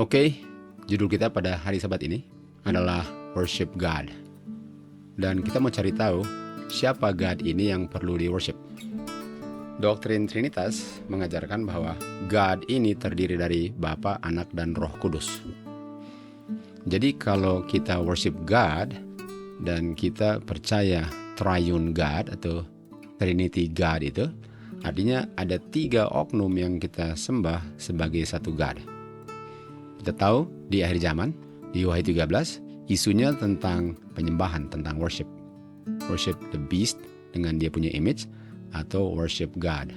Oke, judul kita pada hari Sabat ini adalah Worship God. Dan kita mau cari tahu siapa God ini yang perlu di-worship. Doktrin Trinitas mengajarkan bahwa God ini terdiri dari Bapa, Anak, dan Roh Kudus. Jadi kalau kita worship God dan kita percaya Triune God atau Trinity God itu, artinya ada 3 oknum yang kita sembah sebagai satu God. Kita tahu di akhir zaman, di Wahyu 13, isunya tentang penyembahan, tentang worship. Worship the beast dengan dia punya image, atau worship God.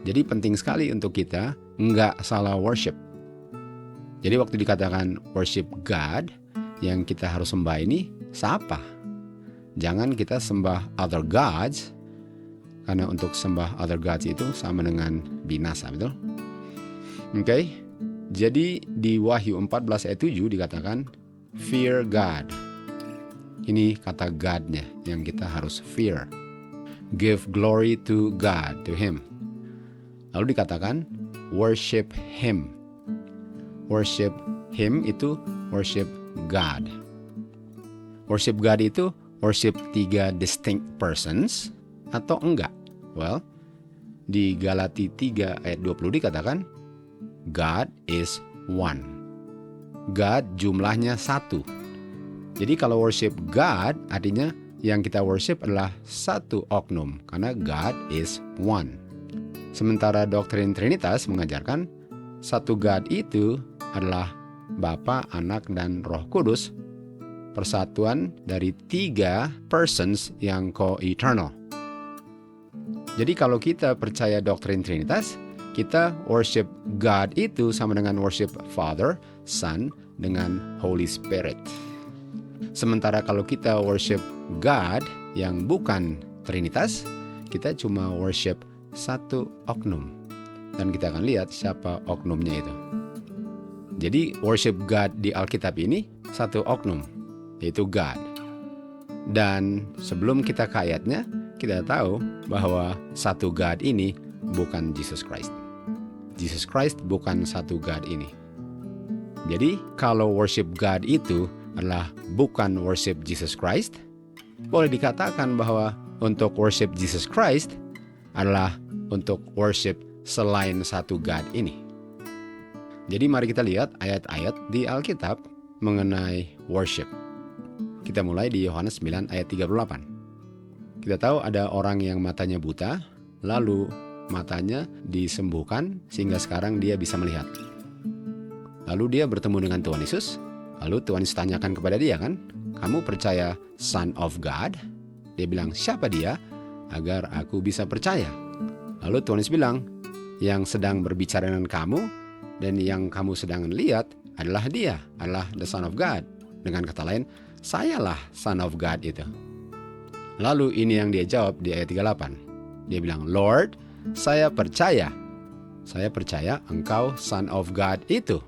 Jadi penting sekali untuk kita nggak salah worship. Jadi waktu dikatakan worship God, yang kita harus sembah ini siapa? Jangan kita sembah other gods, karena untuk sembah other gods itu sama dengan binasa, betul? Oke. Jadi di Wahyu 14 ayat 7 dikatakan fear God. Ini kata God-nya yang kita harus fear. Give glory to God, to Him. Lalu dikatakan worship Him. Worship Him itu worship God. Worship God itu worship 3 distinct persons atau enggak? Well, di Galati 3 ayat 20 dikatakan God is one. God jumlahnya 1. Jadi kalau worship God artinya yang kita worship adalah satu oknum karena God is one. Sementara doktrin Trinitas mengajarkan satu God itu adalah Bapa, Anak, dan Roh Kudus, persatuan dari 3 persons yang co-eternal. Jadi kalau kita percaya doktrin Trinitas, kita worship God itu sama dengan worship Father, Son, dengan Holy Spirit. Sementara kalau kita worship God yang bukan Trinitas, kita cuma worship satu oknum. Dan kita akan lihat siapa oknumnya itu. Jadi worship God di Alkitab ini satu oknum, yaitu God. Dan sebelum kita ke ayatnya, kita tahu bahwa satu God ini bukan Jesus Christ. Jesus Christ bukan satu God ini. Jadi kalau worship God itu adalah bukan worship Jesus Christ, boleh dikatakan bahwa untuk worship Jesus Christ adalah untuk worship selain satu God ini. Jadi mari kita lihat ayat-ayat di Alkitab mengenai worship. Kita mulai di Yohanes 9 ayat 38. Kita tahu ada orang yang matanya buta, lalu matanya disembuhkan sehingga sekarang dia bisa melihat. Lalu dia bertemu dengan Tuhan Yesus. Lalu Tuhan Yesus tanyakan kepada dia kan, kamu percaya Son of God? Dia bilang, siapa dia? Agar aku bisa percaya. Lalu Tuhan Yesus bilang, yang sedang berbicara dengan kamu dan yang kamu sedang lihat adalah dia, adalah the Son of God. Dengan kata lain, sayalah Son of God itu. Lalu ini yang dia jawab di ayat 38. Dia bilang, Lord, saya percaya engkau Son of God itu.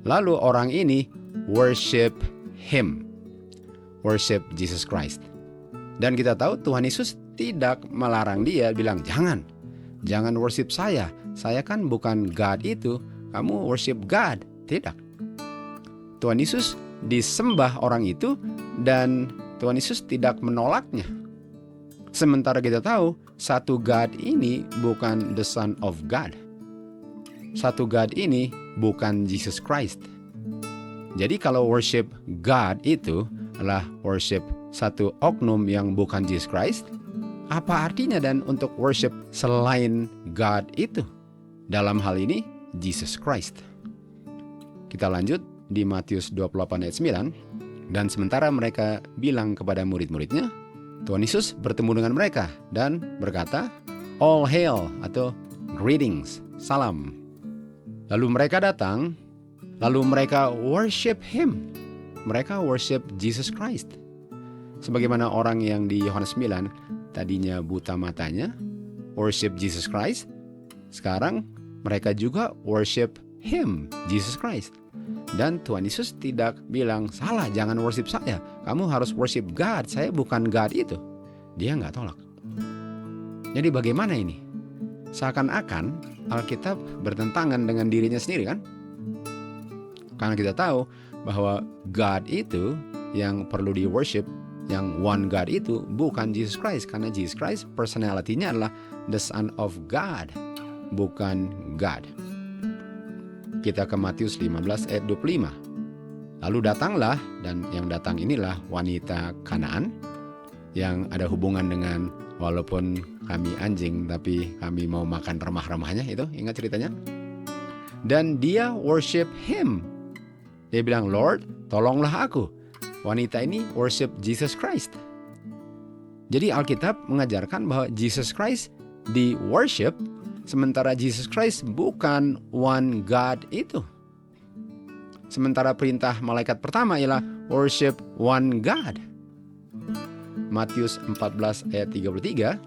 Lalu orang ini worship Him, worship Jesus Christ. Dan kita tahu Tuhan Yesus tidak melarang dia, bilang jangan worship saya kan bukan God itu, kamu worship God. Tidak. Tuhan Yesus disembah orang itu dan Tuhan Yesus tidak menolaknya. Sementara kita tahu, satu God ini bukan the Son of God. Satu God ini bukan Jesus Christ. Jadi kalau worship God itu adalah worship satu oknum yang bukan Jesus Christ, apa artinya dan untuk worship selain God itu? Dalam hal ini, Jesus Christ. Kita lanjut di Matius 28 ayat 9. Dan sementara mereka bilang kepada murid-muridnya, Tuhan Yesus bertemu dengan mereka dan berkata, All hail atau greetings, salam. Lalu mereka datang, lalu mereka worship Him. Mereka worship Jesus Christ. Sebagaimana orang yang di Yohanes 9 tadinya buta matanya, worship Jesus Christ. Sekarang mereka juga worship Him, Jesus Christ. Dan Tuhan Yesus tidak bilang, salah, jangan worship saya. Kamu harus worship God, saya bukan God itu. Dia nggak tolak. Jadi bagaimana ini? Seakan-akan Alkitab bertentangan dengan dirinya sendiri kan? Karena kita tahu bahwa God itu yang perlu di worship, yang one God itu bukan Jesus Christ. Karena Jesus Christ personality-nya adalah the Son of God, bukan God. Kita ke Matius 15 ayat 25. Lalu datanglah, dan yang datang inilah wanita Kanaan yang ada hubungan dengan, walaupun kami anjing tapi kami mau makan remah-remahnya, itu ingat ceritanya. Dan dia worship him. Dia bilang, Lord, tolonglah aku. Wanita ini worship Jesus Christ. Jadi Alkitab mengajarkan bahwa Jesus Christ di worship, sementara Jesus Christ bukan one God itu. Sementara perintah malaikat pertama ialah worship one God. Matius 14 ayat 33,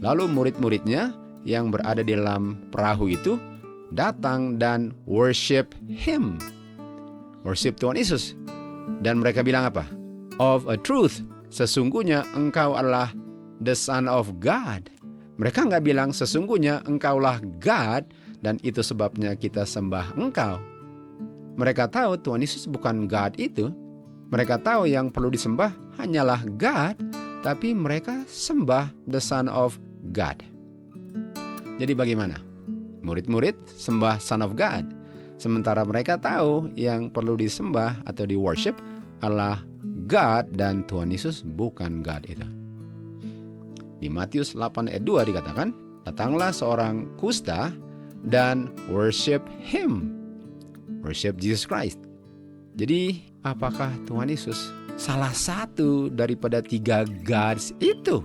lalu murid-muridnya yang berada di dalam perahu itu datang dan worship him. Worship Tuhan Yesus. Dan mereka bilang apa? Of a truth, sesungguhnya engkau adalah the Son of God. Mereka nggak bilang sesungguhnya engkaulah God dan itu sebabnya kita sembah engkau. Mereka tahu Tuhan Yesus bukan God itu. Mereka tahu yang perlu disembah hanyalah God, tapi mereka sembah the Son of God. Jadi bagaimana? Murid-murid sembah Son of God. Sementara mereka tahu yang perlu disembah atau di worship adalah God dan Tuhan Yesus bukan God itu. Di Matius 8 ayat 2 dikatakan, datanglah seorang kusta dan worship him. Worship Jesus Christ. Jadi apakah Tuhan Yesus salah satu daripada 3 gods itu?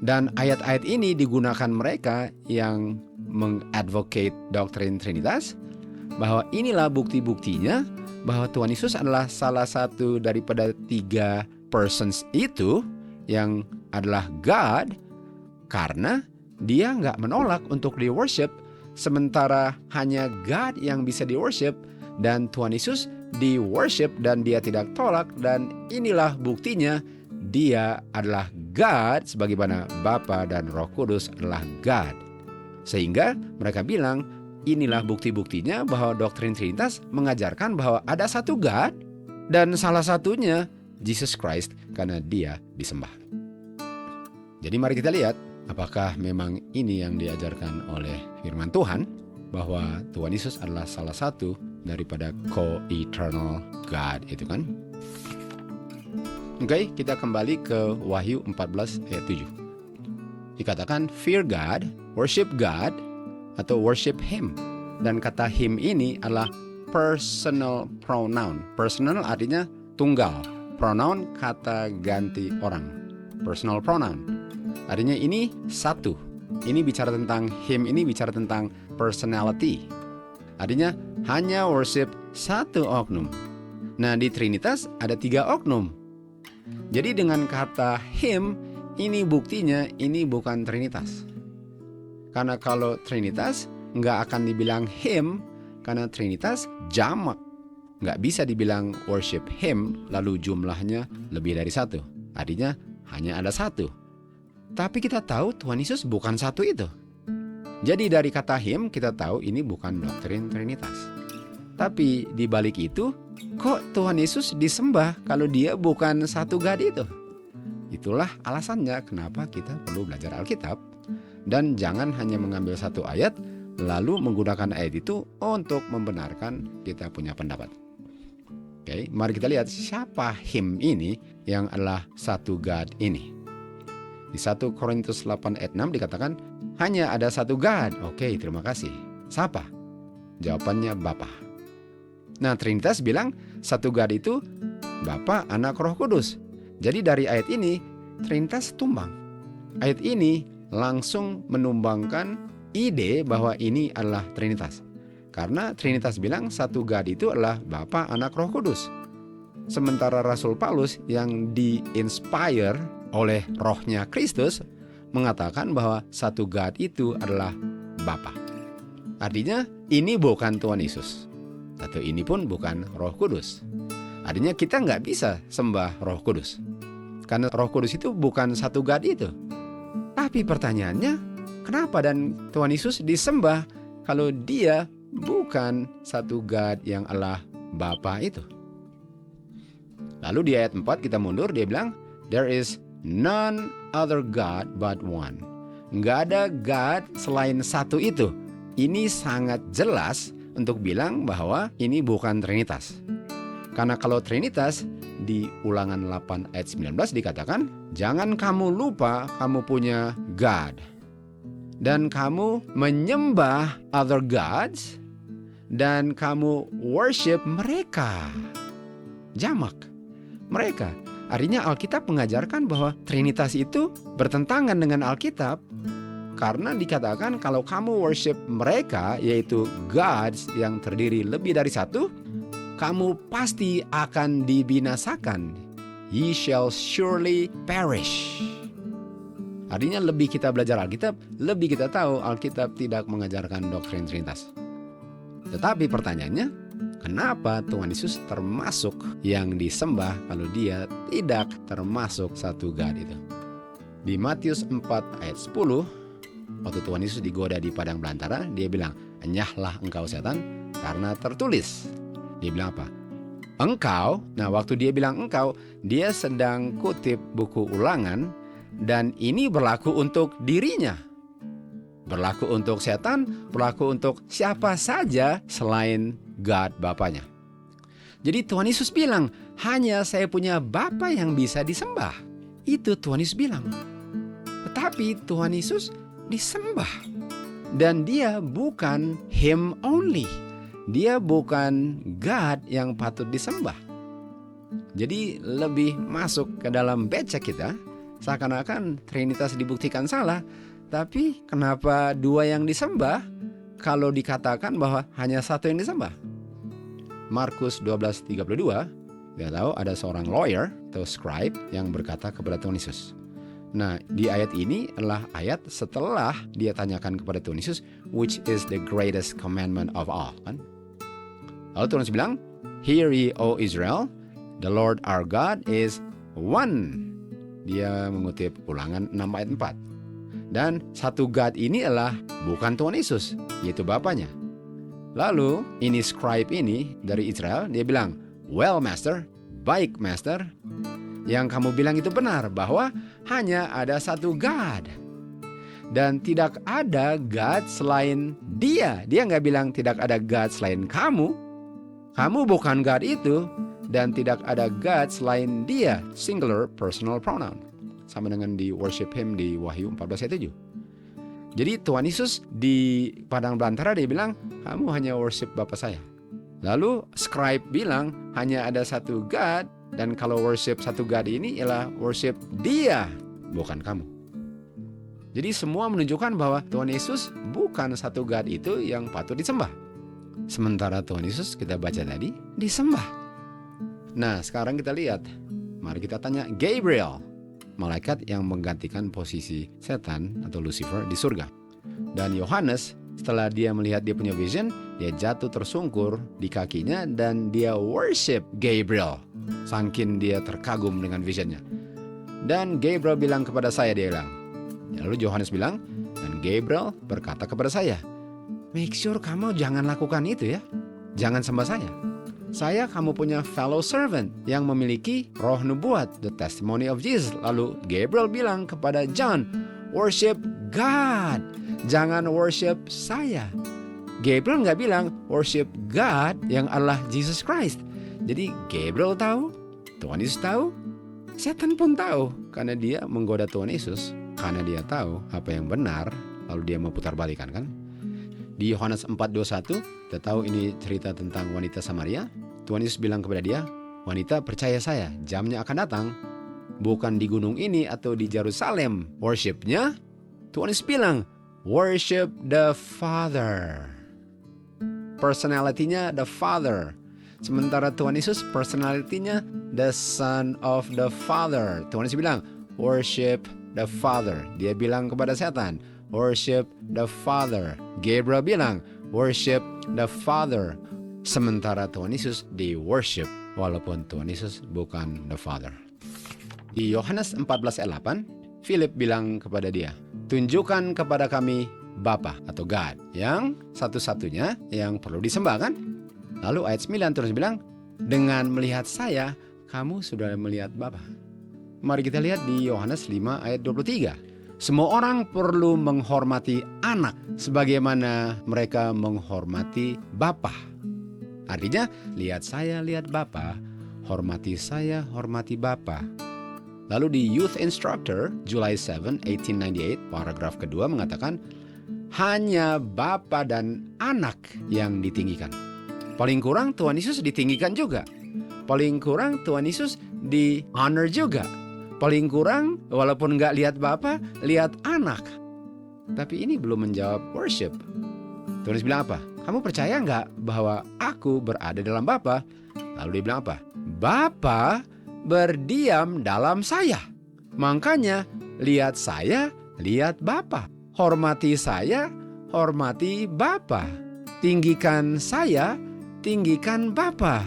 Dan ayat-ayat ini digunakan mereka yang mengadvocate doktrin Trinitas, bahwa inilah bukti-buktinya bahwa Tuhan Yesus adalah salah satu daripada 3 persons itu yang adalah God, karena dia nggak menolak untuk di worship, sementara hanya God yang bisa di worship dan Tuhan Yesus di worship dan dia tidak tolak. Dan inilah buktinya dia adalah God sebagaimana Bapa dan Roh Kudus adalah God. Sehingga mereka bilang inilah bukti-buktinya bahwa doktrin Trinitas mengajarkan bahwa ada satu God dan salah satunya Jesus Christ karena dia disembah. Jadi mari kita lihat apakah memang ini yang diajarkan oleh firman Tuhan, bahwa Tuhan Yesus adalah salah satu daripada co-eternal God itu kan. Oke, kita kembali ke Wahyu 14 ayat 7. Dikatakan fear God, worship God, atau worship him. Dan kata him ini adalah personal pronoun. Personal artinya tunggal. Pronoun kata ganti orang. Personal pronoun. Artinya ini satu. Ini bicara tentang him, ini bicara tentang personality. Artinya hanya worship satu oknum. Nah di Trinitas ada 3 oknum. Jadi dengan kata him, ini buktinya ini bukan Trinitas. Karena kalau Trinitas nggak akan dibilang him, karena Trinitas jamak. Nggak bisa dibilang worship him lalu jumlahnya lebih dari 1. Artinya hanya ada 1. Tapi kita tahu Tuhan Yesus bukan satu itu. Jadi dari kata him kita tahu ini bukan doktrin Trinitas. Tapi di balik itu, kok Tuhan Yesus disembah kalau dia bukan satu God itu? Itulah alasannya kenapa kita perlu belajar Alkitab. Dan jangan hanya mengambil satu ayat lalu menggunakan ayat itu untuk membenarkan kita punya pendapat. Oke, mari kita lihat siapa him ini yang adalah satu God ini. Di 1 Korintus 8 ayat 6 dikatakan hanya ada satu God. Oke, terima kasih. Siapa? Jawabannya Bapa. Nah, Trinitas bilang satu God itu Bapa, Anak, Roh Kudus. Jadi dari ayat ini Trinitas tumbang. Ayat ini langsung menumbangkan ide bahwa ini adalah Trinitas. Karena Trinitas bilang satu God itu adalah Bapa, Anak, Roh Kudus. Sementara Rasul Paulus yang di-inspire oleh rohnya Kristus mengatakan bahwa satu God itu adalah Bapa. Artinya ini bukan Tuhan Yesus. Atau ini pun bukan Roh Kudus. Artinya kita nggak bisa sembah Roh Kudus. Karena Roh Kudus itu bukan satu God itu. Tapi pertanyaannya, kenapa dan Tuhan Yesus disembah kalau dia bukan satu God yang Allah Bapa itu. Lalu di ayat 4 kita mundur, dia bilang, there is none other God but one. Nggak ada God selain satu itu. Ini sangat jelas untuk bilang bahwa ini bukan Trinitas. Karena kalau Trinitas, di Ulangan 8 ayat 19 dikatakan, jangan kamu lupa kamu punya God. Dan kamu menyembah other gods, dan kamu worship mereka. Jamak. Mereka. Artinya Alkitab mengajarkan bahwa Trinitas itu bertentangan dengan Alkitab. Karena dikatakan kalau kamu worship mereka, yaitu gods yang terdiri lebih dari satu, kamu pasti akan dibinasakan. Ye shall surely perish. Artinya lebih kita belajar Alkitab, lebih kita tahu Alkitab tidak mengajarkan doktrin Trinitas. Tetapi pertanyaannya, kenapa Tuhan Yesus termasuk yang disembah kalau dia tidak termasuk satu God itu? Di Matius 4 ayat 10, waktu Tuhan Yesus digoda di padang belantara, dia bilang, enyahlah engkau setan, karena tertulis. Dia bilang apa? Engkau, nah waktu dia bilang engkau, dia sedang kutip buku Ulangan, dan ini berlaku untuk dirinya. Berlaku untuk setan, berlaku untuk siapa saja selain God Bapanya. Jadi Tuhan Yesus bilang, hanya saya punya Bapa yang bisa disembah. Itu Tuhan Yesus bilang. Tetapi Tuhan Yesus disembah. Dan dia bukan Him only. Dia bukan God yang patut disembah. Jadi lebih masuk ke dalam becek kita, seakan-akan Trinitas dibuktikan salah. Tapi kenapa dua yang disembah kalau dikatakan bahwa hanya satu yang disembah? Markus 12:32, kita tahu ada seorang lawyer atau scribe yang berkata kepada Tuhan Yesus. Nah, di ayat ini adalah ayat setelah dia tanyakan kepada Tuhan Yesus, which is the greatest commandment of all. Kan? Lalu Tuhan Yesus bilang, hear ye, O Israel, the Lord our God is one. Dia mengutip Ulangan 6 ayat 4. Dan satu God ini adalah bukan Tuhan Yesus, yaitu Bapanya. Lalu ini scribe ini dari Israel, dia bilang, well master, baik master, yang kamu bilang itu benar bahwa hanya ada satu God. Dan tidak ada God selain dia. Dia nggak bilang tidak ada God selain kamu. Kamu bukan God itu. Dan tidak ada God selain dia. Singular personal pronoun. Sama dengan di worship him di Wahyu 14 ayat 7. Jadi Tuhan Yesus di padang belantara dia bilang, kamu hanya worship Bapa saya. Lalu scribe bilang, hanya ada satu God. Dan kalau worship satu God ini ialah worship dia, bukan kamu. Jadi semua menunjukkan bahwa Tuhan Yesus bukan satu God itu yang patut disembah. Sementara Tuhan Yesus kita baca tadi disembah. Nah sekarang kita lihat, mari kita tanya Gabriel, malaikat yang menggantikan posisi setan atau Lucifer di surga. Dan Yohanes setelah dia melihat dia punya vision, dia jatuh tersungkur di kakinya dan dia worship Gabriel. Saking dia terkagum dengan visionnya. Dan Gabriel bilang kepada saya, dia bilang. Lalu Yohanes bilang, dan Gabriel berkata kepada saya, make sure kamu jangan lakukan itu ya. Jangan sembah saya. Saya kamu punya fellow servant yang memiliki roh nubuat, the testimony of Jesus. Lalu Gabriel bilang kepada John, worship God. Jangan worship saya. Gabriel nggak bilang worship God yang Allah Jesus Christ. Jadi Gabriel tahu, Tuhan Yesus tahu, setan pun tahu. Karena dia menggoda Tuhan Yesus. Karena dia tahu apa yang benar, lalu dia memutarbalikkan kan. Di Yohanes 4:21, kita tahu ini cerita tentang wanita Samaria. Tuhan Yesus bilang kepada dia, wanita percaya saya, jamnya akan datang. Bukan di gunung ini atau di Yerusalem worshipnya. Tuhan Yesus bilang, worship the Father. Personalitinya the Father. Sementara Tuhan Yesus personalitinya the Son of the Father. Tuhan Yesus bilang, worship the Father. Dia bilang kepada setan, worship the Father. Gabriel bilang, worship the Father. Sementara Tuhan Yesus di worship, walaupun Tuhan Yesus bukan the Father. Di Yohanes 14 ayat 8, Philip bilang kepada dia, tunjukkan kepada kami Bapa atau God, yang satu-satunya yang perlu disembah kan? Lalu ayat 9 terus bilang, dengan melihat saya, kamu sudah melihat Bapa. Mari kita lihat di Yohanes 5 ayat 23. Semua orang perlu menghormati anak sebagaimana mereka menghormati Bapa. Artinya, lihat saya, lihat Bapa. Hormati saya, hormati Bapa. Lalu di Youth Instructor, July 7, 1898, paragraf kedua mengatakan, hanya Bapa dan anak yang ditinggikan. Paling kurang Tuhan Yesus ditinggikan juga. Paling kurang Tuhan Yesus di-honor juga. Paling kurang walaupun nggak lihat Bapa, lihat anak. Tapi ini belum menjawab worship. Tuhan Yesus bilang apa? Kamu percaya nggak bahwa aku berada dalam Bapa? Lalu dia bilang apa? Bapa berdiam dalam saya. Makanya lihat saya, lihat Bapa. Hormati saya, hormati Bapa. Tinggikan saya, tinggikan Bapa.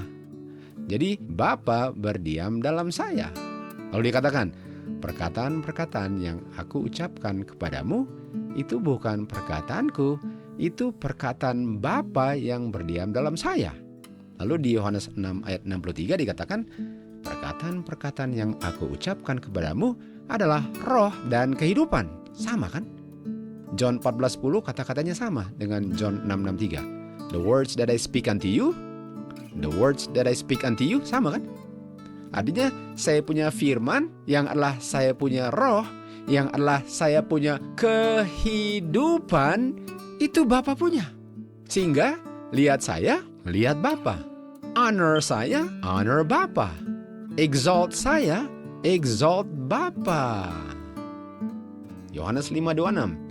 Jadi Bapa berdiam dalam saya. Lalu dikatakan, perkataan-perkataan yang aku ucapkan kepadamu itu bukan perkataanku, itu perkataan Bapa yang berdiam dalam saya. Lalu di Yohanes 6 ayat 63 dikatakan, perkataan-perkataan yang aku ucapkan kepadamu adalah roh dan kehidupan. Sama kan? John 14:10 kata-katanya sama dengan John 6:63. The words that I speak unto you, the words that I speak unto you, sama kan? Artinya saya punya firman yang adalah saya punya roh, yang adalah saya punya kehidupan, itu Bapa punya. Sehingga lihat saya, lihat Bapa. Honor saya, honor Bapa. Exalt saya, exalt Bapa. Yohanes 5:26.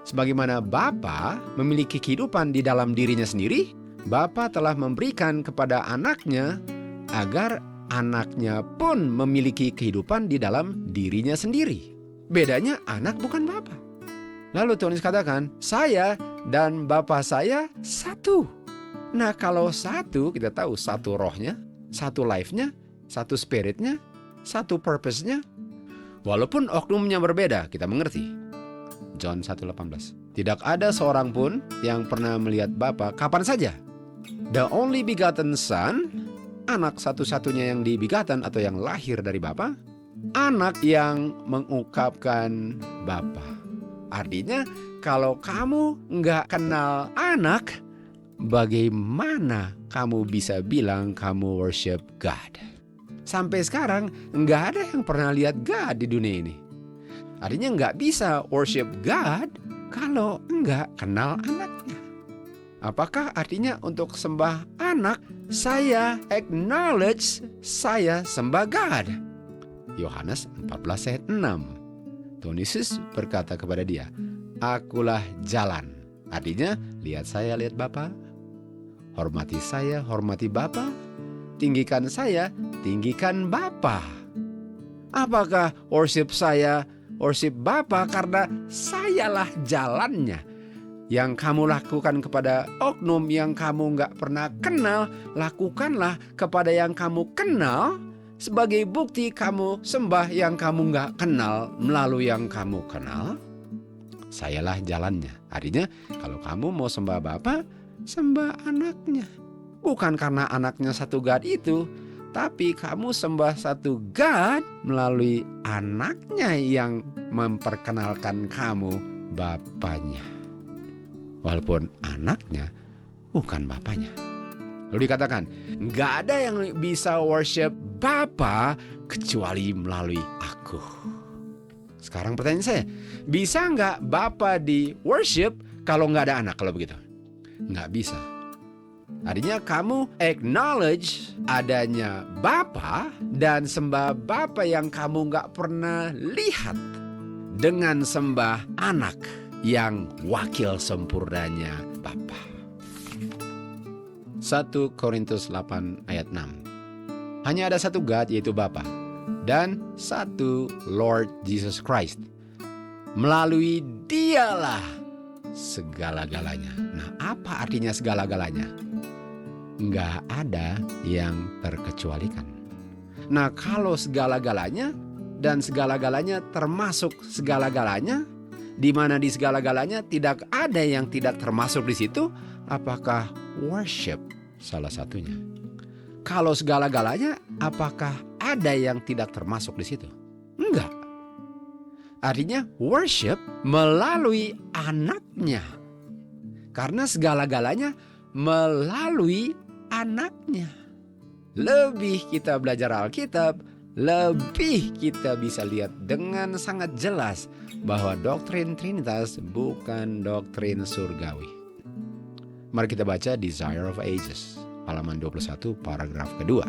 Sebagaimana Bapa memiliki kehidupan di dalam dirinya sendiri, Bapa telah memberikan kepada anaknya agar anaknya pun memiliki kehidupan di dalam dirinya sendiri. Bedanya anak bukan Bapa. Lalu Tuhan Yesus katakan, saya dan Bapa saya satu. Nah kalau satu, kita tahu satu rohnya, satu life-nya, satu spirit-nya, satu purpose-nya. Walaupun oknumnya berbeda, kita mengerti. John 1:18. Tidak ada seorang pun yang pernah melihat Bapa kapan saja. The only begotten Son, anak satu-satunya yang dibegotten atau yang lahir dari Bapa, anak yang mengungkapkan Bapa. Artinya kalau kamu nggak kenal anak, bagaimana kamu bisa bilang kamu worship God? Sampai sekarang nggak ada yang pernah lihat God di dunia ini. Artinya nggak bisa worship God kalau nggak kenal anaknya. Apakah artinya untuk sembah anak, saya acknowledge saya sembah God? Yohanes 14 ayat 6. Tuhan Yesus berkata kepada dia, akulah jalan. Artinya, lihat saya, lihat Bapa. Hormati saya, hormati Bapa. Tinggikan saya, tinggikan Bapa. Apakah worship saya worship Bapa karena sayalah jalannya. Yang kamu lakukan kepada oknum yang kamu nggak pernah kenal, lakukanlah kepada yang kamu kenal. Sebagai bukti kamu sembah yang kamu nggak kenal melalui yang kamu kenal. Sayalah jalannya. Artinya kalau kamu mau sembah Bapa, sembah anaknya. Bukan karena anaknya satu God itu, tapi kamu sembah satu God melalui anaknya yang memperkenalkan kamu Bapanya. Walaupun anaknya bukan Bapanya. Lalu dikatakan, nggak ada yang bisa worship Bapa kecuali melalui aku. Sekarang pertanyaan saya, bisa nggak Bapa di worship kalau nggak ada anak kalau begitu? Nggak bisa. Artinya kamu acknowledge adanya Bapa dan sembah Bapa yang kamu nggak pernah lihat dengan sembah anak yang wakil sempurnanya Bapa. 1 Korintus 8 ayat 6. Hanya ada satu God yaitu Bapa dan satu Lord Jesus Christ. Melalui Dialah segala-galanya. Nah, apa artinya segala-galanya? Nggak ada yang terkecualikan. Nah, kalau segala-galanya dan segala-galanya termasuk segala-galanya, di mana di segala-galanya tidak ada yang tidak termasuk di situ, apakah worship salah satunya? Kalau segala-galanya, apakah ada yang tidak termasuk di situ? Enggak. Artinya worship melalui anaknya. Karena segala-galanya melalui anaknya. Lebih kita belajar Alkitab, lebih kita bisa lihat dengan sangat jelas bahwa doktrin Trinitas bukan doktrin surgawi. Mari kita baca Desire of Ages, halaman 21, paragraf kedua.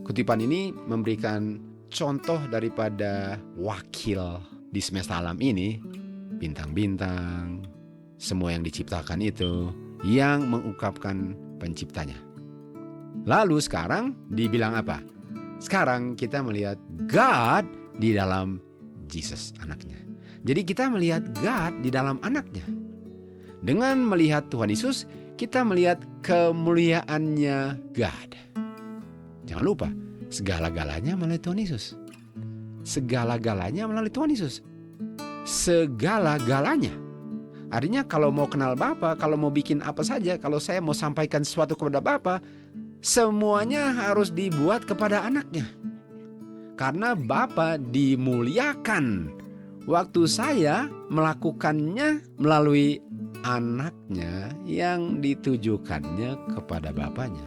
Kutipan ini memberikan contoh daripada wakil di semesta alam ini, bintang-bintang, semua yang diciptakan itu, yang mengungkapkan penciptanya. Lalu sekarang dibilang apa? Sekarang kita melihat God di dalam Jesus, anaknya. Jadi kita melihat God di dalam anaknya. Dengan melihat Tuhan Yesus, kita melihat kemuliaannya God. Jangan lupa, segala-galanya melalui Tuhan Yesus. Segala-galanya melalui Tuhan Yesus. Segala-galanya. Artinya kalau mau kenal Bapa, kalau mau bikin apa saja, kalau saya mau sampaikan sesuatu kepada Bapa, semuanya harus dibuat kepada anaknya. Karena Bapa dimuliakan waktu saya melakukannya melalui anaknya yang ditujukannya kepada Bapanya.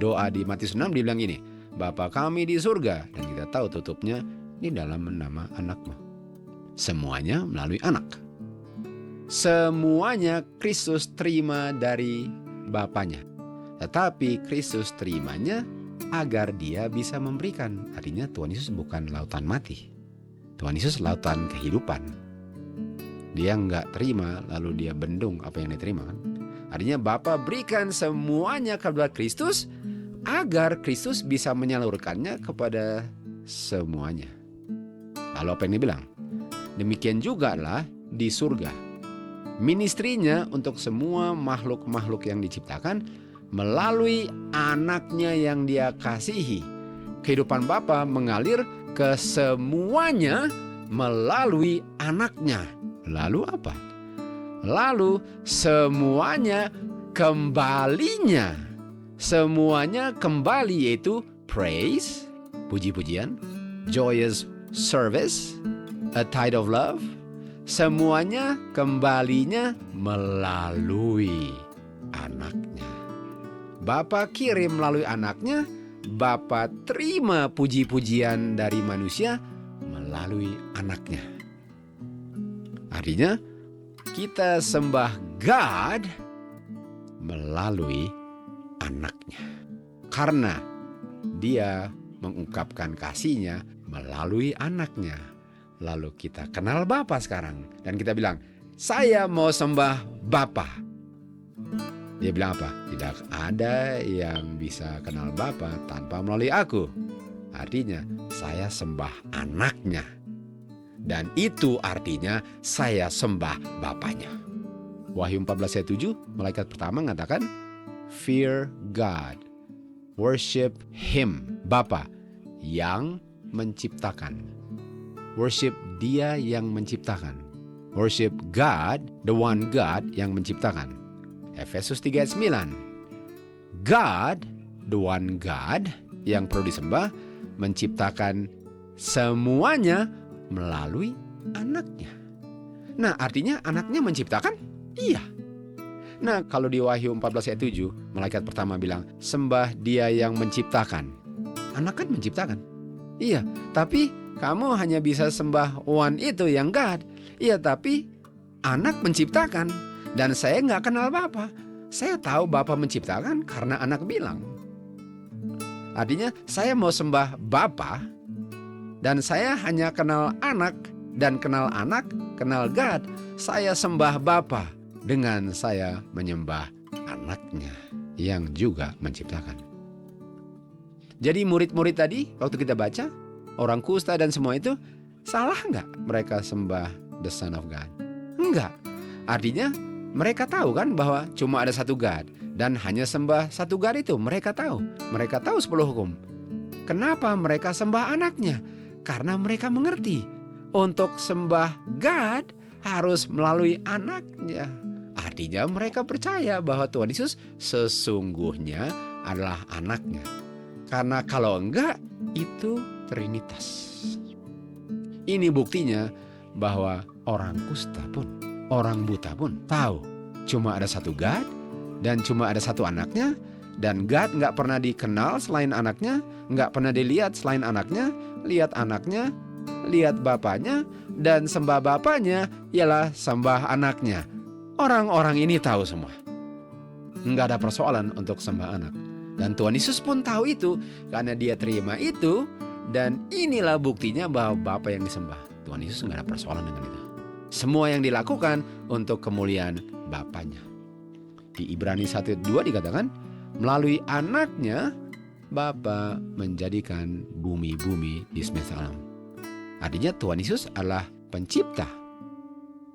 Doa di Matius 6 dibilang gini, Bapa kami di surga, dan kita tahu tutupnya di dalam nama anakmu. Semuanya melalui anak. Semuanya Kristus terima dari Bapanya. Tetapi Kristus terimanya agar dia bisa memberikan. Artinya Tuhan Yesus bukan lautan mati. Tuhan Yesus lautan kehidupan. Dia nggak terima lalu dia bendung apa yang diterima. Artinya Bapa berikan semuanya kepada Kristus agar Kristus bisa menyalurkannya kepada semuanya. Lalu apa yang dibilang? Demikian juga lah di surga. Ministrinya untuk semua makhluk-makhluk yang diciptakan melalui anaknya yang dia kasihi. Kehidupan Bapa mengalir ke semuanya melalui anaknya. Lalu apa? Lalu semuanya kembalinya. Semuanya kembali yaitu praise, puji-pujian, joyous service, a tide of love. Semuanya kembalinya melalui anaknya. Bapa kirim melalui anaknya, Bapa terima puji-pujian dari manusia melalui anaknya. Artinya kita sembah God melalui anaknya. Karena dia mengungkapkan kasihnya melalui anaknya. Lalu kita kenal Bapa sekarang. Dan kita bilang, saya mau sembah Bapa. Dia bilang apa? Tidak ada yang bisa kenal Bapa tanpa melalui aku. Artinya saya sembah anaknya. Dan itu artinya saya sembah Bapanya. Wahyu 14 ayat 7, malaikat pertama mengatakan, fear God, worship Him, Bapa yang menciptakan. Worship Dia yang menciptakan. Worship God, the one God yang menciptakan. Efesus 3 ayat 9. God, the one God yang perlu disembah, menciptakan semuanya melalui anaknya. Nah, artinya anaknya menciptakan? Iya. Nah, kalau di Wahyu 14 ayat 7, malaikat pertama bilang, sembah Dia yang menciptakan. Anak kan menciptakan. Iya, tapi kamu hanya bisa sembah one itu yang God. Iya, tapi anak menciptakan. Dan saya nggak kenal Bapa. Saya tahu Bapa menciptakan karena anak bilang. Artinya saya mau sembah Bapa dan saya hanya kenal anak dan kenal anak, kenal God. Saya sembah Bapa dengan saya menyembah anaknya yang juga menciptakan. Jadi murid-murid tadi waktu kita baca, orang kusta dan semua itu, salah nggak mereka sembah the Son of God? Enggak. Artinya mereka tahu kan bahwa cuma ada satu God dan hanya sembah satu God itu. Mereka tahu 10 hukum. Kenapa mereka sembah anaknya? Karena mereka mengerti untuk sembah God harus melalui anaknya. Artinya mereka percaya bahwa Tuhan Yesus sesungguhnya adalah anaknya. Karena kalau enggak, itu Trinitas. Ini buktinya bahwa orang kusta pun, orang buta pun tahu cuma ada satu God dan cuma ada satu anaknya. Dan God nggak pernah dikenal selain anaknya, nggak pernah dilihat selain anaknya. Lihat anaknya, lihat bapaknya, dan sembah bapaknya ialah sembah anaknya. Orang-orang ini tahu semua. Nggak ada persoalan untuk sembah anak. Dan Tuhan Yesus pun tahu itu karena dia terima itu. Dan inilah buktinya bahwa Bapa yang disembah. Tuhan Yesus nggak ada persoalan dengan itu. Semua yang dilakukan untuk kemuliaan Bapaknya. Di Ibrani 1:2 dikatakan, melalui anaknya Bapa menjadikan bumi-bumi di semesta alam. Artinya Tuhan Yesus adalah pencipta.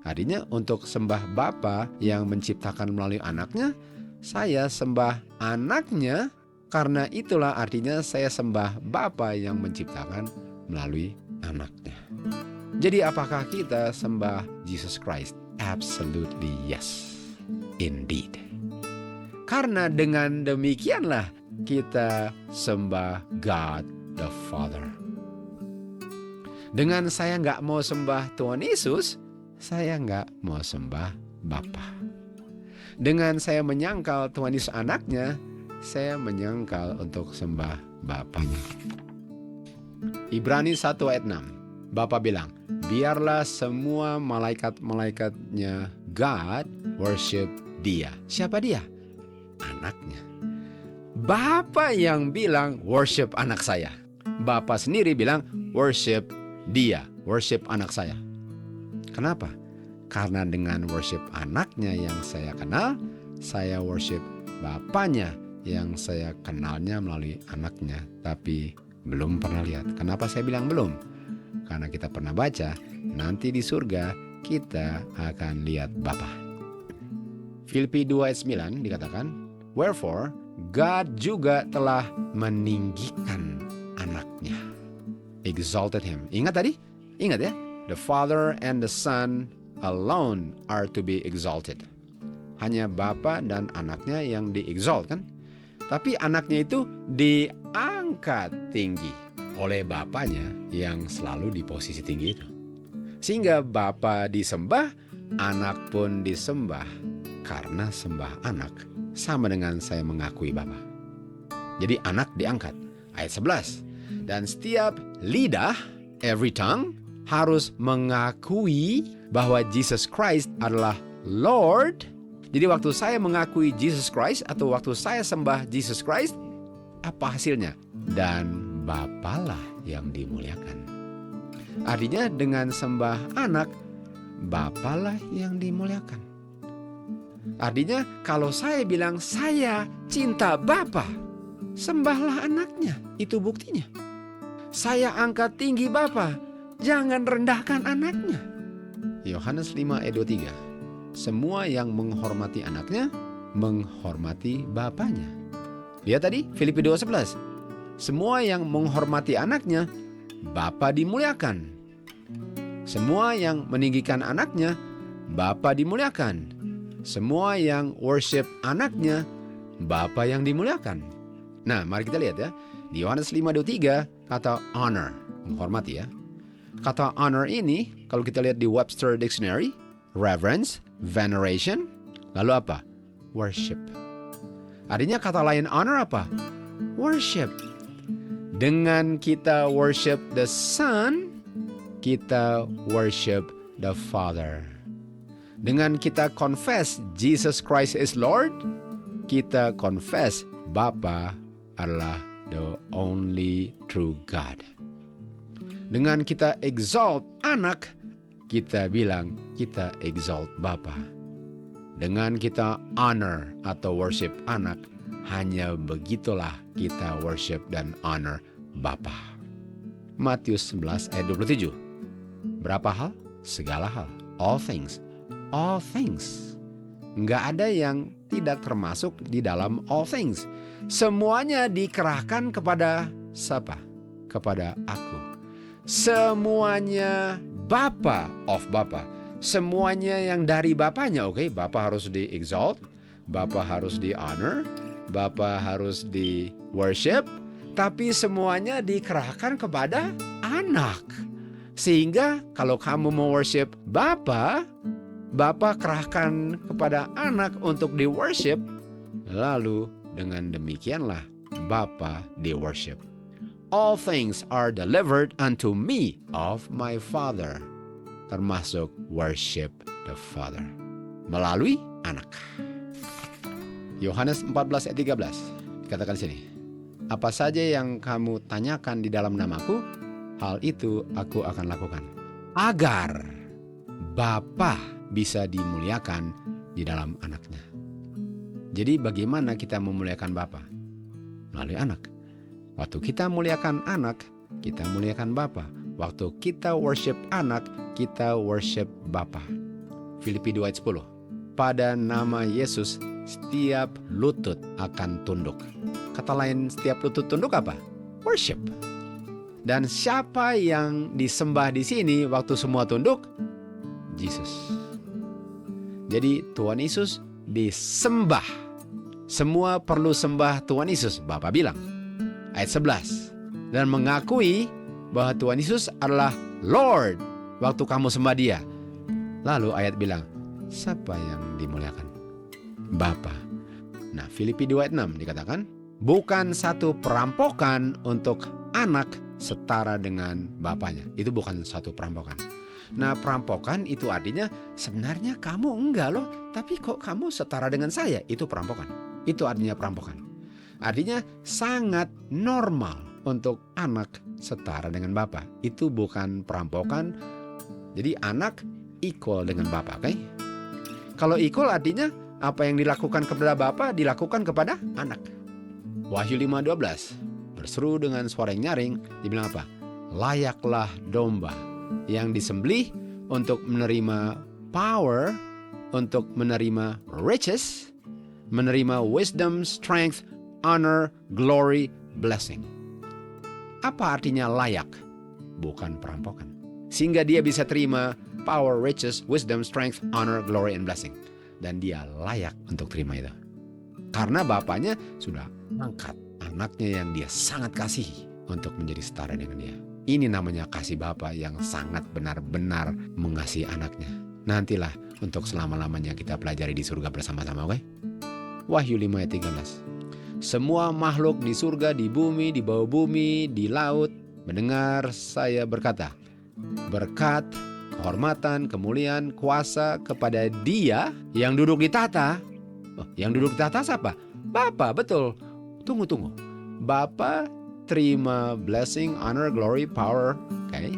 Artinya untuk sembah Bapa yang menciptakan melalui anaknya, saya sembah anaknya, karena itulah artinya saya sembah Bapa yang menciptakan melalui anaknya. Jadi apakah kita sembah Jesus Christ? Absolutely yes. Indeed. Karena dengan demikianlah kita sembah God the Father. Dengan saya nggak mau sembah Tuhan Yesus, saya nggak mau sembah Bapa. Dengan saya menyangkal Tuhan Yesus anaknya, saya menyangkal untuk sembah Bapaknya. Ibrani 1:6, Bapa bilang, biarlah semua malaikat-malaikatnya God worship dia. Siapa dia? Anaknya. Bapa yang bilang worship anak saya. Bapa sendiri bilang worship dia, worship anak saya. Kenapa? Karena dengan worship anaknya yang saya kenal, saya worship Bapaknya yang saya kenalnya melalui anaknya, tapi belum pernah lihat. Kenapa saya bilang belum? Karena kita pernah baca, nanti di surga kita akan lihat Bapa. Filipi 2:9 dikatakan, wherefore God juga telah meninggikan anaknya. Exalted him. Ingat tadi? Ingat ya? The Father and the Son alone are to be exalted. Hanya Bapa dan anaknya yang di-exalt kan? Tapi anaknya itu diangkat tinggi oleh Bapaknya yang selalu di posisi tinggi itu. Sehingga Bapa disembah, anak pun disembah. Karena sembah anak sama dengan saya mengakui Bapa. Jadi anak diangkat. Ayat 11. Dan setiap lidah, every tongue, harus mengakui bahwa Jesus Christ adalah Lord. Jadi waktu saya mengakui Jesus Christ atau waktu saya sembah Jesus Christ, apa hasilnya? Dan Bapalah yang dimuliakan. Artinya dengan sembah anak, Bapalah yang dimuliakan. Artinya kalau saya bilang saya cinta Bapa, sembahlah anaknya. Itu buktinya. Saya angkat tinggi Bapa, jangan rendahkan anaknya. Yohanes 5:23. Semua yang menghormati anaknya, menghormati Bapanya. Lihat tadi Filipi 2:11. Semua yang menghormati anaknya, Bapa dimuliakan. Semua yang meninggikan anaknya, Bapa dimuliakan. Semua yang worship anaknya, Bapa yang dimuliakan. Nah, mari kita lihat ya. Di Yohanes 5:23, kata honor, menghormati ya. Kata honor ini, kalau kita lihat di Webster Dictionary, reverence, veneration, lalu apa? Worship. Artinya kata lain honor apa? Worship. Dengan kita worship the Son, kita worship the Father. Dengan kita confess Jesus Christ is Lord, kita confess Bapa adalah the only true God. Dengan kita exalt anak, kita bilang kita exalt Bapa. Dengan kita honor atau worship anak, hanya begitulah kita worship dan honor Bapa. Matius 11 ayat 27. Berapa hal? Segala hal. All things. All things. Nggak ada yang tidak termasuk di dalam all things. Semuanya dikerahkan kepada siapa? Kepada aku. Semuanya Bapa of Bapa. Semuanya yang dari Bapanya, oke? Bapa harus di-exalt, Bapa harus di-honor, Bapa harus di-worship, tapi semuanya dikerahkan kepada anak. Sehingga kalau kamu mau worship Bapa, Bapa kerahkan kepada anak untuk di-worship, lalu dengan demikianlah Bapa di-worship. All things are delivered unto me of my Father, termasuk worship the Father, melalui anak. Yohanes 14 ayat 13, dikatakan sini, apa saja yang kamu tanyakan di dalam namaku, hal itu aku akan lakukan, agar Bapa bisa dimuliakan di dalam anaknya. Jadi bagaimana kita memuliakan Bapa? Melalui anak. Waktu kita muliakan anak, kita muliakan Bapa. Waktu kita worship anak, kita worship Bapa. Filipi 2 ayat 10. Pada nama Yesus, setiap lutut akan tunduk. Kata lain, setiap lutut tunduk apa? Worship. Dan siapa yang disembah di sini waktu semua tunduk? Yesus. Jadi Tuhan Yesus disembah. Semua perlu sembah Tuhan Yesus, Bapa bilang. Ayat 11. Dan mengakui bahwa Tuhan Yesus adalah Lord waktu kamu sembah Dia. Lalu ayat bilang, siapa yang dimuliakan? Bapa. Nah, Filipi 2 ayat 6 dikatakan, bukan satu perampokan untuk anak setara dengan bapanya. Itu bukan satu perampokan. Nah, perampokan itu artinya sebenarnya kamu enggak loh, tapi kok kamu setara dengan saya? Itu perampokan. Itu artinya perampokan. Artinya sangat normal untuk anak setara dengan bapa. Itu bukan perampokan. Jadi anak equal dengan bapa, oke? Kalau equal artinya apa yang dilakukan kepada bapa dilakukan kepada anak. Wahyu 5:12 berseru dengan suara yang nyaring, dibilang apa? Layaklah domba yang disembelih untuk menerima power, untuk menerima riches, menerima wisdom, strength, honor, glory, blessing. Apa artinya layak? Bukan perampokan. Sehingga dia bisa terima power, riches, wisdom, strength, honor, glory, and blessing. Dan dia layak untuk terima itu. Karena bapaknya sudah angkat anaknya yang dia sangat kasihi untuk menjadi setara dengan dia. Ini namanya kasih Bapa yang sangat benar-benar mengasihi anaknya. Nantilah untuk selama-lamanya kita pelajari di surga bersama-sama, oke? Wahyu 5 ayat 13. Semua makhluk di surga, di bumi, di bawah bumi, di laut mendengar saya berkata, berkat, kehormatan, kemuliaan, kuasa kepada Dia yang duduk di tahta. Yang duduk di tahta siapa? Bapa, betul. Tunggu. Bapa terima blessing, honor, glory, power. Okay.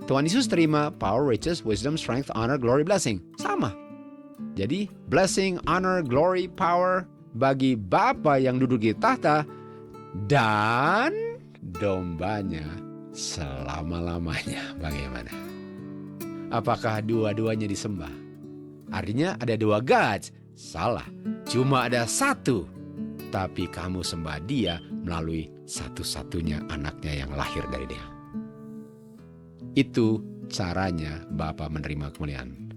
Tuhan Yesus terima power, riches, wisdom, strength, honor, glory, blessing. Sama. Jadi blessing, honor, glory, power bagi Bapa yang duduk di tahta dan dombanya selama-lamanya. Bagaimana? Apakah dua-duanya disembah? Artinya ada dua gods? Salah. Cuma ada satu. Tapi kamu sembah Dia melalui satu-satunya anaknya yang lahir dari Dia. Itu caranya Bapa menerima kemuliaan.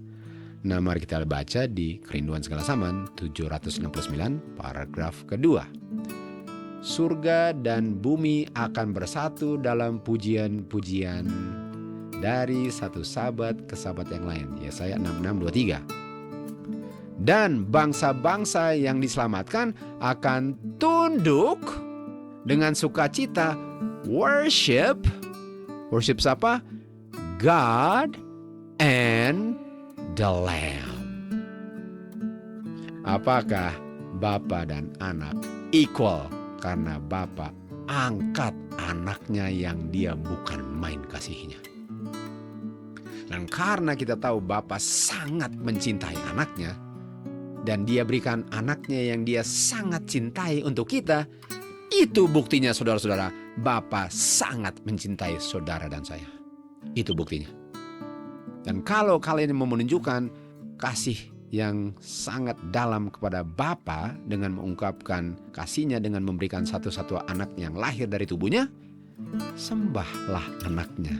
Nah, mari kita baca di Kerinduan Segala Zaman 769 paragraf kedua. Surga dan bumi akan bersatu dalam pujian-pujian dari satu sahabat ke sahabat yang lain. Yesaya 66:23. Dan bangsa-bangsa yang diselamatkan akan tunduk dengan sukacita worship. Worship siapa? God and the Lamb. Apakah Bapa dan anak equal? Karena Bapa angkat anaknya yang dia bukan main kasihnya. Dan karena kita tahu Bapa sangat mencintai anaknya, dan Dia berikan anaknya yang Dia sangat cintai untuk kita, itu buktinya saudara-saudara, Bapa sangat mencintai saudara dan saya. Itu buktinya. Dan kalau kalian mau menunjukkan kasih yang sangat dalam kepada Bapa dengan mengungkapkan kasihnya dengan memberikan satu-satu anak yang lahir dari tubuhnya, sembahlah anaknya.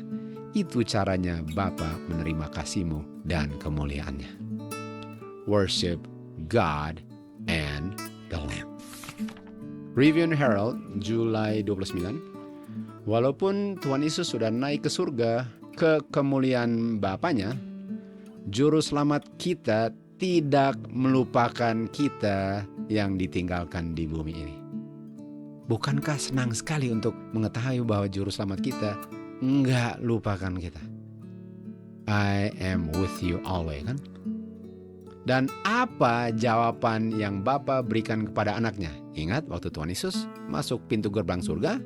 Itu caranya Bapa menerima kasih-Mu dan kemuliaannya. Worship God and the Lamb. Review and Herald, Julai 29. Walaupun Tuhan Yesus sudah naik ke surga, ke kemuliaan Bapanya, Juru Selamat kita tidak melupakan kita yang ditinggalkan di bumi ini. Bukankah senang sekali untuk mengetahui bahwa Juru Selamat kita enggak lupakan kita? I am with you always, kan? Dan apa jawaban yang Bapa berikan kepada anaknya? Ingat waktu Tuhan Yesus masuk pintu gerbang surga,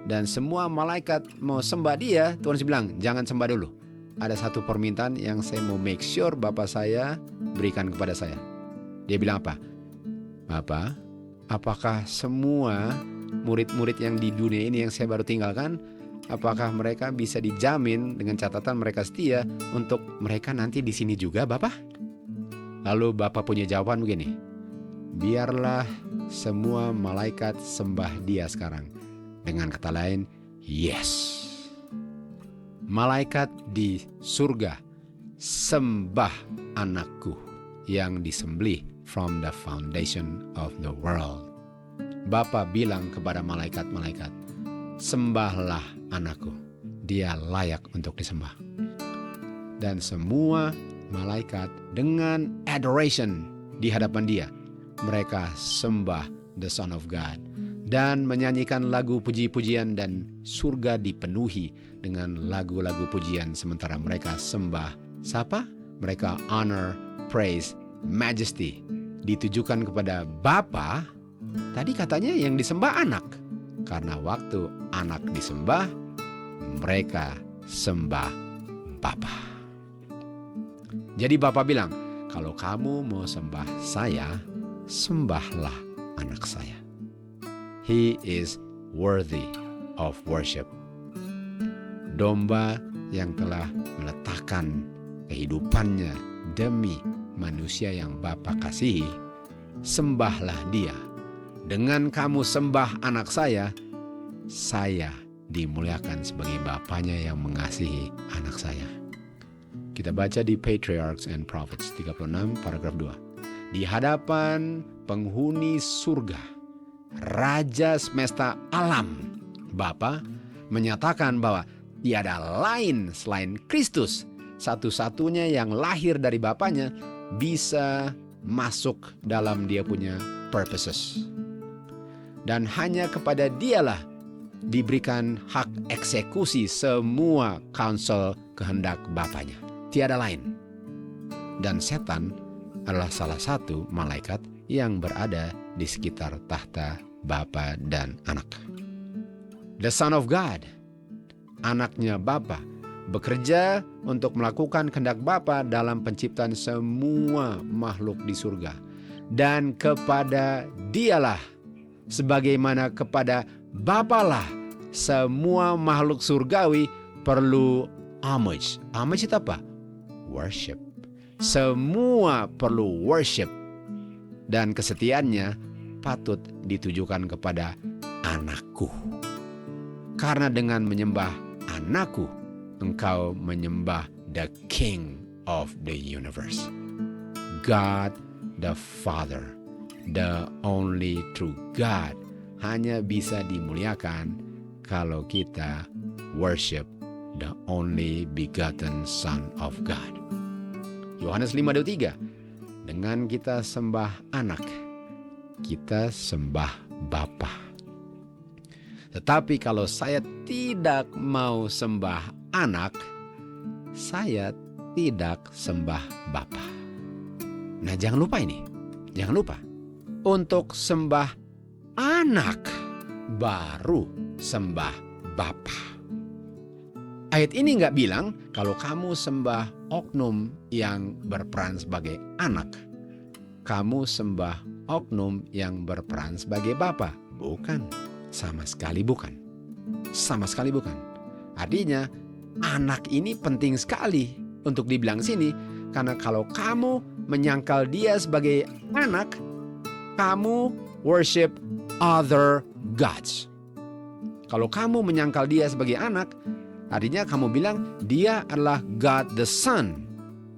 dan semua malaikat mau sembah dia, Tuhan Yesus bilang, jangan sembah dulu. Ada satu permintaan yang saya mau make sure Bapa saya berikan kepada saya. Dia bilang apa? Bapa, apakah semua murid-murid yang di dunia ini yang saya baru tinggalkan, apakah mereka bisa dijamin dengan catatan mereka setia untuk mereka nanti di sini juga, Bapa? Lalu Bapa punya jawaban begini, biarlah semua malaikat sembah dia sekarang. Dengan kata lain, yes. Malaikat di surga sembah anakku yang disembelih from the foundation of the world. Bapa bilang kepada malaikat-malaikat, sembahlah anakku, dia layak untuk disembah. Dan semua malaikat dengan adoration di hadapan dia, mereka sembah the Son of God dan menyanyikan lagu puji-pujian, dan surga dipenuhi dengan lagu-lagu pujian sementara mereka sembah siapa? Mereka honor, praise, majesty ditujukan kepada Bapa. Tadi katanya yang disembah anak, karena waktu anak disembah mereka sembah Bapa. Jadi Bapa bilang, kalau kamu mau sembah saya, sembahlah anak saya. He is worthy of worship. Domba yang telah meletakkan kehidupannya demi manusia yang Bapa kasihi, sembahlah dia. Dengan kamu sembah anak saya dimuliakan sebagai Bapanya yang mengasihi anak saya. Kita baca di Patriarchs and Prophets 36 paragraf 2. Di hadapan penghuni surga, Raja semesta alam, Bapa menyatakan bahwa tiada lain selain Kristus, satu-satunya yang lahir dari Bapanya, bisa masuk dalam dia punya purposes. Dan hanya kepada dialah diberikan hak eksekusi semua counsel kehendak Bapanya. Tiada lain. Dan setan adalah salah satu malaikat yang berada di sekitar tahta Bapa dan anak. The Son of God, anaknya Bapa, bekerja untuk melakukan kehendak Bapa dalam penciptaan semua makhluk di surga. Dan kepada dialah, sebagaimana kepada Bapalah, semua makhluk surgawi perlu homage. Homage itu apa? Worship. Semua perlu worship. Dan kesetiaannya patut ditujukan kepada anakku. Karena dengan menyembah anakku, engkau menyembah the King of the universe. God the Father, the only true God, hanya bisa dimuliakan kalau kita worship the only begotten Son of God. Yohanes 5:23. Dengan kita sembah anak, kita sembah Bapa. Tetapi kalau saya tidak mau sembah anak, saya tidak sembah Bapa. Nah, jangan lupa ini. Jangan lupa. Untuk sembah anak, baru sembah Bapa. Ayat ini nggak bilang kalau kamu sembah oknum yang berperan sebagai anak, kamu sembah oknum yang berperan sebagai Bapa. Bukan, sama sekali bukan. Sama sekali bukan. Artinya anak ini penting sekali untuk dibilang sini, karena kalau kamu menyangkal dia sebagai anak, kamu worship other gods. Kalau kamu menyangkal dia sebagai anak, Artinya kamu bilang dia adalah God the Son.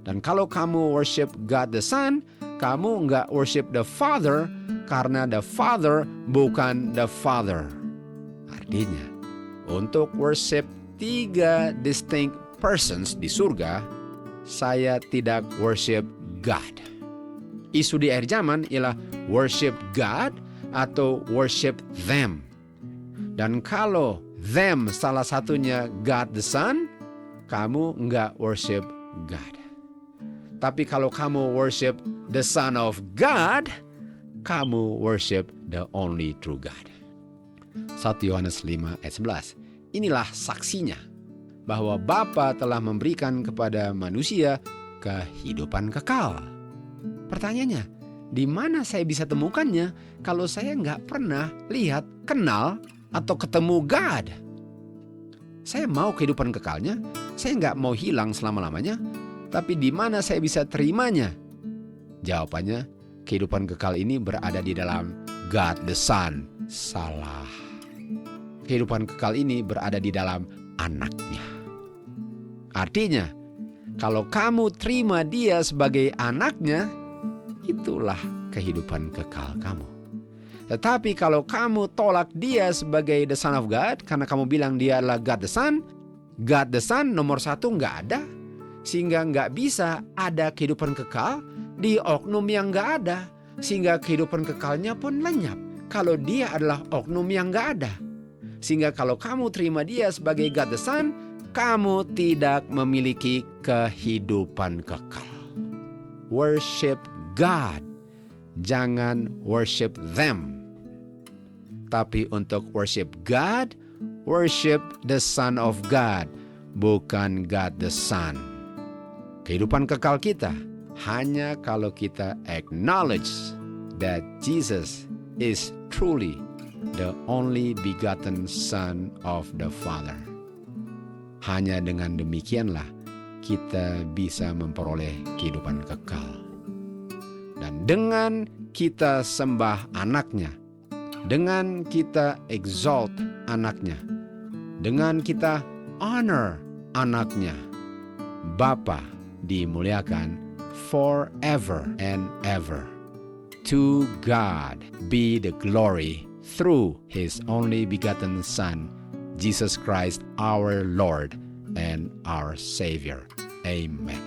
Dan kalau kamu worship God the Son, kamu nggak worship the Father karena the Father bukan the Father. Artinya, untuk worship 3 distinct persons di surga, saya tidak worship God. Isu di akhir zaman ialah worship God atau worship them. Dan kalau them salah satunya God the Son, kamu nggak worship God. Tapi kalau kamu worship the Son of God, kamu worship the only true God. 1 Yohanes 5 ayat 11. Inilah saksinya bahwa Bapa telah memberikan kepada manusia kehidupan kekal. Pertanyaannya, di mana saya bisa temukannya kalau saya nggak pernah lihat, kenal, atau ketemu God? Saya mau kehidupan kekalnya, saya nggak mau hilang selama-lamanya, tapi di mana saya bisa terimanya? Jawabannya, kehidupan kekal ini berada di dalam God the Son. Salah. Kehidupan kekal ini berada di dalam anaknya. Artinya, kalau kamu terima dia sebagai anaknya, itulah kehidupan kekal kamu. Tetapi kalau kamu tolak dia sebagai the Son of God, karena kamu bilang dia adalah God the Son nomor 1 nggak ada, sehingga nggak bisa ada kehidupan kekal di oknum yang nggak ada, sehingga kehidupan kekalnya pun lenyap kalau dia adalah oknum yang nggak ada. Sehingga kalau kamu terima dia sebagai God the Son, kamu tidak memiliki kehidupan kekal. Worship God, jangan worship them. Tapi untuk worship God, worship the Son of God, bukan God the Son. Kehidupan kekal kita hanya kalau kita acknowledge that Jesus is truly the only begotten Son of the Father. Hanya dengan demikianlah kita bisa memperoleh kehidupan kekal. Dan dengan kita sembah anaknya, dengan kita exalt anaknya, dengan kita honor anaknya, Bapa dimuliakan forever and ever. To God be the glory through His only begotten Son, Jesus Christ, our Lord and our Savior. Amen.